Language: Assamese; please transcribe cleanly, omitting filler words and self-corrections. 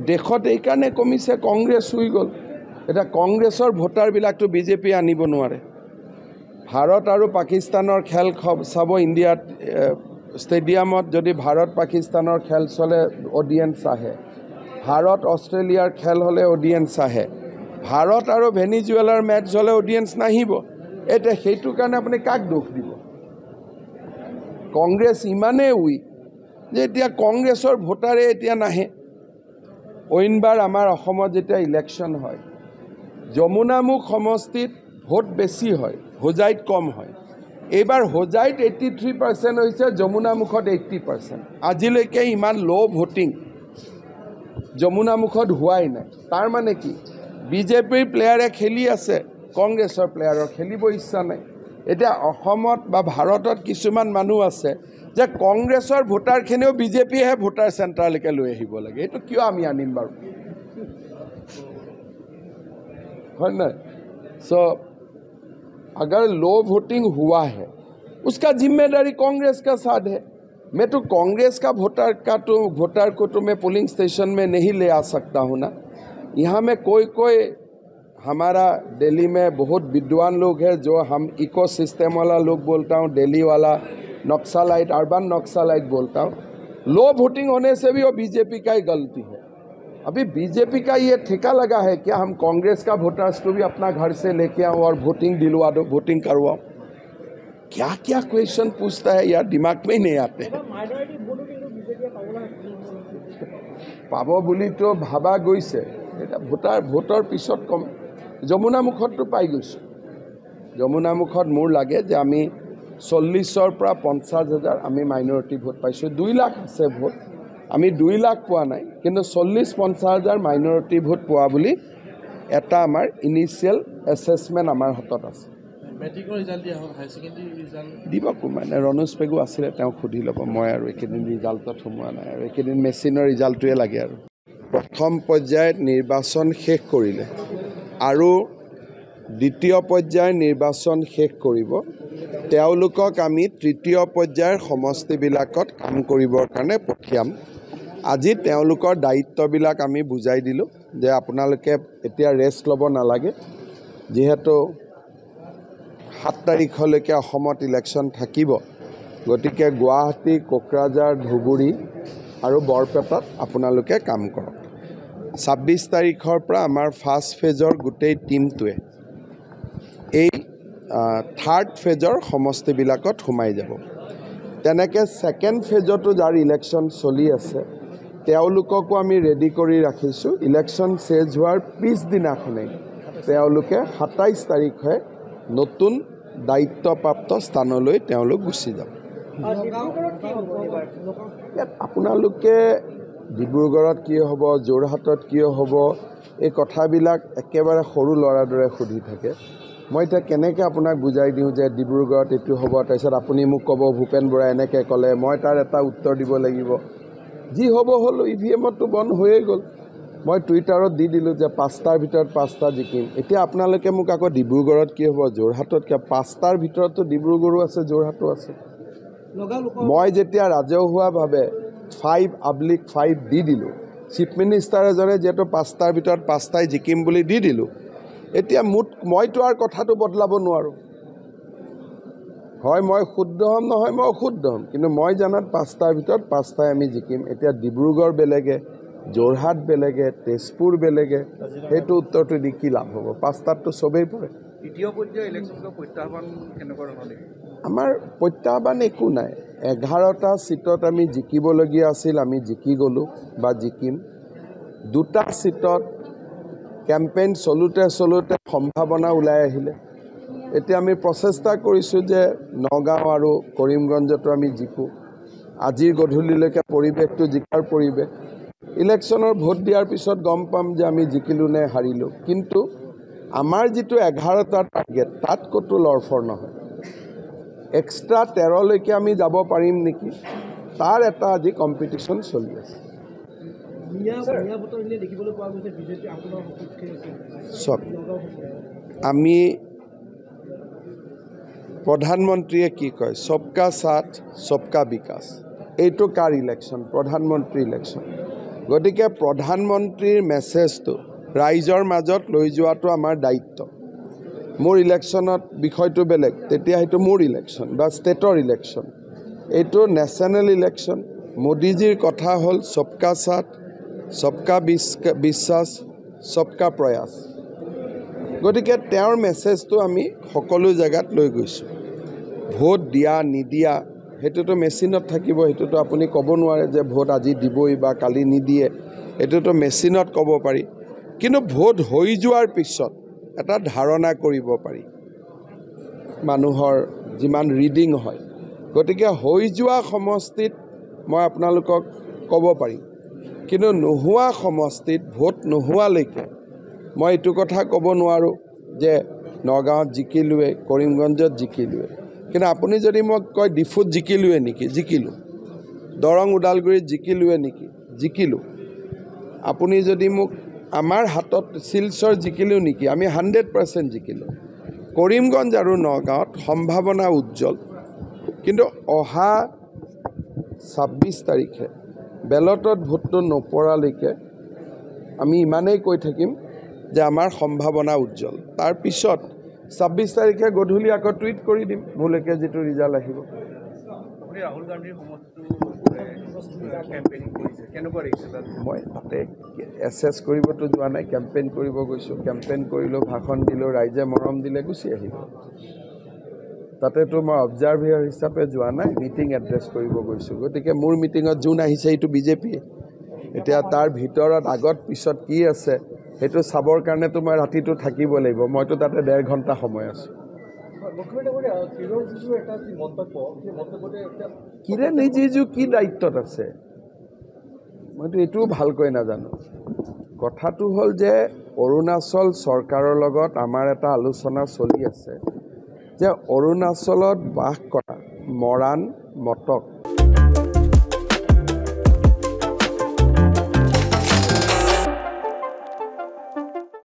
দেশত এইকাৰণে কমিছে কংগ্ৰেছ হৈ গ'ল এটা কংগ্ৰেছৰ ভোটাৰবিলাকটো বিজেপি আনিব নোৱাৰে ভাৰত আৰু পাকিস্তানৰ খেল চাব ইণ্ডিয়াত ষ্টেডিয়ামত যদি ভাৰত পাকিস্তানৰ খেল চলে অডিয়েন্স আহে ভাৰত অষ্ট্ৰেলিয়াৰ খেল হ'লে অডিয়েন্স আহে ভাৰত আৰু ভেনিজুৱেলাৰ মেচ হ'লে অডিয়েন্স নাহিব এতিয়া সেইটো কাৰণে আপুনি কাক দোষ দিব কংগ্ৰেছ ইমানেই উইক যে এতিয়া কংগ্ৰেছৰ ভোটাৰে এতিয়া নাহে অইনবাৰ আমাৰ অসমত যেতিয়া ইলেকশ্যন হয় যমুনামুখ সমষ্টিত ভোট বেছি হয় হোজাইত কম হয় এইবাৰ হোজাইত 83% হৈছে যমুনামুখত 80% আজিলৈকে ইমান ল' ভোটিং যমুনামুখত হোৱাই নাই তাৰ মানে কি বিজেপিৰ প্লেয়াৰে খেলি আছে কংগ্ৰেছৰ প্লেয়াৰৰ খেলিব ইচ্ছা নাই এতিয়া অসমত বা ভাৰতত কিছুমান মানুহ আছে যে কংগ্ৰেছৰ ভোটাৰখিনিও বিজেপিয়েহে ভোটাৰ চেণ্টাৰলৈকে লৈ আহিব লাগে এইটো কিয় আমি আনিম বাৰু হয় না सो अगर लो वोटिंग हुआ है उसका जिम्मेदारी कांग्रेस का साथ है मैं तो कांग्रेस का वोटर को तो मैं पोलिंग स्टेशन में नहीं ले आ सकता हूँ ना यहाँ में कोई हमारा दिल्ली में बहुत विद्वान लोग हैं जो हम इको सिस्टम वाला लोग बोलता हूँ दिल्ली वाला नक्सलाइट अर्बन नक्सलाइट बोलता हूँ लो वोटिंग होने से भी वो बीजेपी का ही गलती है अभी बीजेपी का ये ठेका लगा है क्या हम कांग्रेस का वोटर्स को भी अपना घर से लेके आऊँ और वोटिंग दिलवा दो वोटिंग करवाओ क्या क्या क्वेश्चन पूछता है यार दिमाग में ही नहीं आते पाब बुली तो भाबा गईसे भोटर पिছত कम যমুনামুখত तो पाई गई যমুনামুখত मोर लगे जे आमी 40,000 পৰা 50,000 आमी माइनरिटी भोट पाइছো 2 लाख আছে भोट আমি 2 লাখ পোৱা নাই কিন্তু 40-50,000 মাইনৰিটি ভোট পোৱা বুলি এটা আমাৰ ইনিশিয়েল এছেছমেণ্ট আমাৰ হাতত আছে মেট্ৰিকৰ ৰিজাল্ট দিয়া হ'ল হাই সেকেন্ডাৰী ৰিজাল্ট দিব মানে ৰনোজ পেগু আছিল তেওঁ খুদি ল'ব মই আৰু একেদিন ৰিজাল্টত সোমোৱা নাই আৰু একেদিন মেচিনৰ ৰিজাল্টটোৱে লাগে আৰু প্ৰথম পৰ্যায়ত নিৰ্বাচন শেষ কৰিলে আৰু দ্বিতীয় পৰ্যায়ৰ নিৰ্বাচন শেষ কৰিব তেওঁলোকক আমি তৃতীয় পৰ্যায়ৰ সমষ্টিবিলাকত কাম কৰিবৰ কাৰণে পঠিয়াম আজি তেওঁলোকৰ দায়িত্ববিলাক আমি বুজাই দিলোঁ যে আপোনালোকে এতিয়া ৰেষ্ট ল'ব নালাগে যেহেতু 7 তাৰিখলৈকে অসমত ইলেকশ্যন থাকিব গতিকে গুৱাহাটী কোকৰাঝাৰ ধুবুৰী আৰু বৰপেটাত আপোনালোকে কাম কৰক 26 তাৰিখৰ পৰা আমাৰ ফাৰ্ষ্ট ফেজৰ গোটেই টিমটোৱে এই থাৰ্ড ফেজৰ সমষ্টিবিলাকত সোমাই যাব তেনেকৈ ছেকেণ্ড ফেজতো যাৰ ইলেকশ্যন চলি আছে তেওঁলোককো আমি ৰেডি কৰি ৰাখিছোঁ ইলেকশ্যন চেজ হোৱাৰ পিছদিনাখনেই তেওঁলোকে 27 তাৰিখে নতুন দায়িত্বপ্ৰাপ্ত স্থানলৈ তেওঁলোক গুচি যাব আপোনালোকে ডিব্ৰুগড়ত কি হ'ব যোৰহাটত কি হ'ব এই কথাবিলাক একেবাৰে সৰু ল'ৰাৰ দৰে সুধি থাকে মই এতিয়া কেনেকৈ আপোনাক বুজাই দিওঁ যে ডিব্ৰুগড়ত এইটো হ'ব তাৰপিছত আপুনি মোক ক'ব ভূপেন বৰাই এনেকৈ ক'লে মই তাৰ এটা উত্তৰ দিব লাগিব যি হ'ব হ'ল ইভিএমতো বন্ধ হৈয়ে গ'ল মই টুইটাৰত দি দিলোঁ যে 5টাৰ ভিতৰত 5টা জিকিম এতিয়া আপোনালোকে মোক আকৌ ডিব্ৰুগড়ত কি হ'ব যোৰহাটত কিয় 5টাৰ ভিতৰতো ডিব্ৰুগড়ো আছে যোৰহাটো আছে মই যেতিয়া ৰাজহুৱাভাৱে 5/5 দি দিলোঁ চিফ মিনিষ্টাৰ এজনে যিহেতু 5টাৰ ভিতৰত 5টাই জিকিম বুলি দি দিলোঁ এতিয়া মইতো আৰু কথাটো বদলাব নোৱাৰোঁ হয় মই শুদ্ধ হ'ম নহয় মই অশুদ্ধ হ'ম কিন্তু মই জানাত 5টাৰ ভিতৰত 5টাই আমি জিকিম এতিয়া ডিব্ৰুগড় বেলেগে যোৰহাট বেলেগে তেজপুৰ বেলেগে সেইটো উত্তৰটো দি কি লাভ হ'ব 5টাততো চবেই পৰে দ্বিতীয় পৰ্যায়ৰ ইলেকশ্যনৰ প্ৰত্যাহ্বান কেনেকুৱা ধৰণৰ আমাৰ প্ৰত্যাহ্বান একো নাই 11টা সিটত আমি জিকিবলগীয়া আছিল আমি জিকি গ'লোঁ বা জিকিম 2টা সিটত কেম্পেইন চলোতে সম্ভাৱনা ওলাই আহিলে এতিয়া আমি প্ৰচেষ্টা কৰিছোঁ যে নগাঁও আৰু কৰিমগঞ্জতো আমি জিকোঁ আজিৰ গধূলিলৈকে পৰিৱেশটো জিকাৰ পৰিৱেশ ইলেকশ্যনৰ ভোট দিয়াৰ পিছত গম পাম যে আমি জিকিলোঁ নে হাৰিলোঁ কিন্তু আমাৰ যিটো 11টা টাৰ্গেট তাত ক'তো লৰফৰ নহয় এক্সট্ৰা 13লৈকে আমি যাব পাৰিম নেকি তাৰ এটা আজি কম্পিটিশ্যন চলি আছে চব আমি প্ৰধানমন্ত্ৰীয়ে কি কয় সবকা সাথ সবকা বিকাশ এইটো কাৰ ইলেকশ্যন প্ৰধানমন্ত্ৰী ইলেকশ্যন গতিকে প্ৰধানমন্ত্ৰীৰ মেছেজটো ৰাইজৰ মাজত লৈ যোৱাটো আমাৰ দায়িত্ব। মোৰ ইলেকশ্যনত বিষয়টো বেলেগ, তেতিয়া সেইটো মোৰ ইলেকশ্যন বা ষ্টেটৰ ইলেকশ্যন। এইটো নেশ্যনেল ইলেকশ্যন। মোদীজীৰ কথা হ'ল সবকা সাথ, সবকা বিশ্বাস, সবকা প্ৰয়াস। গতিকে তেওঁৰ মেছেজটো আমি সকলো জেগাত লৈ গৈছোঁ। ভোট দিয়া নিদিয়া সেইটোতো মেচিনত থাকিব, সেইটোতো আপুনি ক'ব নোৱাৰে যে ভোট আজি দিবই বা কালি নিদিয়ে, এইটোতো মেচিনত ক'ব পাৰি। কিন্তু ভোট হৈ যোৱাৰ পিছত এটা ধাৰণা কৰিব পাৰি মানুহৰ যিমান ৰিডিং হয়। গতিকে হৈ যোৱা সমষ্টিত মই আপোনালোকক ক'ব পাৰিম, কিন্তু নোহোৱা সমষ্টিত ভোট নোহোৱালৈকে মই এইটো কথা ক'ব নোৱাৰোঁ যে নগাঁৱত জিকিলোৱে, কৰিমগঞ্জত জিকিলোৱে। কিন্তু আপুনি যদি মোক কয় ডিফুত জিকিলোৱে নেকি, জিকিলোঁ। দৰং ওদালগুৰিত জিকিলোৱে নেকি, জিকিলোঁ। আপুনি যদি মোক আমাৰ হাতত শিলচৰ জিকিলোঁ নেকি, আমি 100% জিকিলোঁ। কৰিমগঞ্জ আৰু নগাঁৱত সম্ভাৱনা উজ্জ্বল। কিন্তু অহা 26 তাৰিখে বেলটত ভোটটো নপৰালৈকে আমি ইমানেই কৈ থাকিম যে আমাৰ সম্ভাৱনা উজ্জ্বল। তাৰপিছত 26 তাৰিখে গধূলি আকৌ টুইট কৰি দিম মোলৈকে যিটো ৰিজাল্ট আহিব। ৰাহুল গান্ধীৰ কেম্পেইনিং কৰিছে, কেনেকুৱা দেখিছে? মই তাতে এছেছ কৰিবতো যোৱা নাই, কেম্পেইন কৰিব গৈছোঁ। কেম্পেইন কৰিলোঁ, ভাষণ দিলোঁ, ৰাইজে মৰম দিলে, গুচি আহিলোঁ। তাতেতো মই অবজাৰ্ভাৰ হিচাপে যোৱা নাই, মিটিং এড্ৰেছ কৰিব গৈছোঁ। গতিকে মোৰ মিটিঙত যোন আহিছে এইটো বিজেপিয়ে। এতিয়া তাৰ ভিতৰত আগত পিছত কি আছে সেইটো চাবৰ কাৰণেতো মই ৰাতিটো থাকিব লাগিব। মইতো তাতে 1.5 ঘণ্টা সময় আছোঁ। কিৰেণ ৰিজিজু কি দায়িত্বত আছে মইতো এইটোও ভালকৈ নাজানো। কথাটো হ'ল যে অৰুণাচল চৰকাৰৰ লগত আমাৰ এটা আলোচনা চলি আছে যে অৰুণাচলত বাস কৰা মৰাণ, মটক